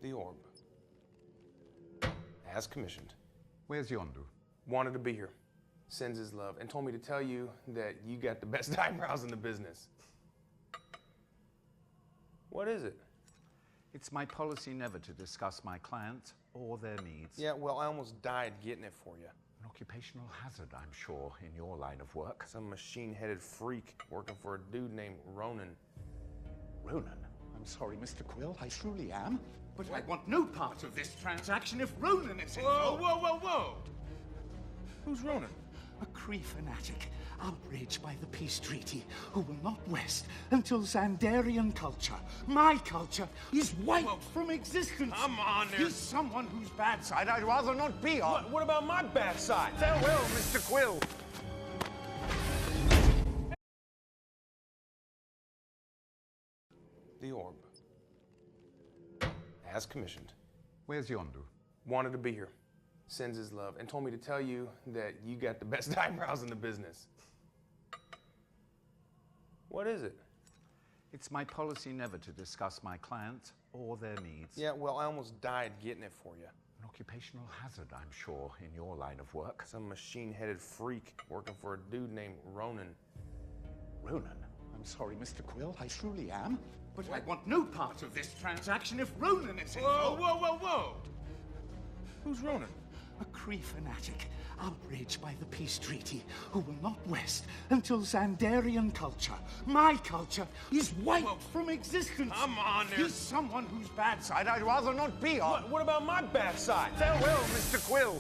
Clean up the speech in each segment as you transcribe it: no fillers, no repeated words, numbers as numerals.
The orb. As commissioned. Where's Yondu? Wanted to be here. Sends his love and told me to tell you that you got the best eyebrows in the business. What is it? It's my policy never to discuss my clients or their needs. Yeah, well, I almost died getting it for you. An occupational hazard, I'm sure, in your line of work. Some machine-headed freak working for a dude named Ronan. Ronan? I'm sorry, Mr. Quill, I truly am. But I want no part of this transaction if Ronan is involved. Whoa! Who's Ronan? A Kree fanatic, outraged by the peace treaty, who will not rest until Xandarian culture, my culture, is wiped from existence. Come on there. He's someone whose bad side I'd rather not be on. What about my bad side? Farewell, Mr. Quill. The orb. As commissioned. Where's Yondu? Wanted to be here. Sends his love and told me to tell you that you got the best eyebrows in the business. What is it? It's my policy never to discuss my clients or their needs. Yeah, well, I almost died getting it for you. An occupational hazard, I'm sure, in your line of work. Some machine-headed freak working for a dude named Ronan. Ronan? I'm sorry, Mr. Quill, I truly am. But I want no part of this transaction if Ronan is involved. Whoa! Who's Ronan? A Kree fanatic, outraged by the peace treaty, who will not rest until Xandarian culture, my culture, is wiped from existence. Come on there. He's someone whose bad side I'd rather not be on. What about my bad side? Farewell, Mr. Quill.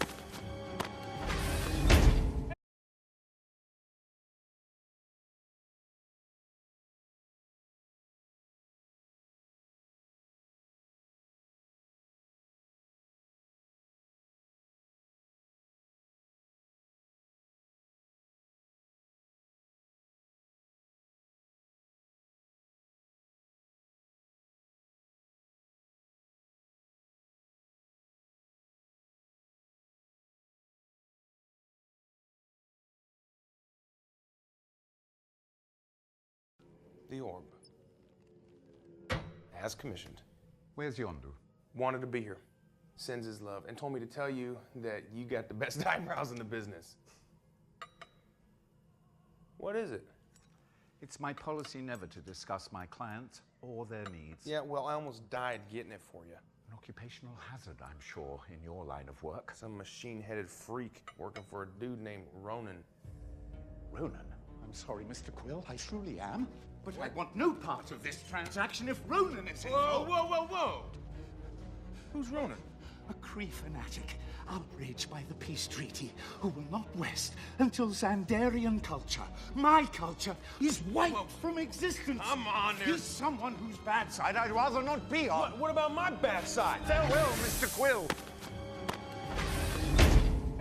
The orb. As commissioned. Where's Yondu? Wanted to be here. Sends his love and told me to tell you that you got the best eyebrows in the business. What is it? It's my policy never to discuss my clients or their needs. Yeah, well, I almost died getting it for you. An occupational hazard, I'm sure, in your line of work. Some machine-headed freak working for a dude named Ronan. Ronan? I'm sorry, Mr. Quill, I truly am. But I want no part of this transaction if Ronan is involved. Whoa! Who's Ronan? A Kree fanatic, outraged by the peace treaty, who will not rest until Xandarian culture, my culture, is wiped from existence. Come on there. He's someone whose bad side I'd rather not be on. What about my bad side? Farewell, Mr. Quill.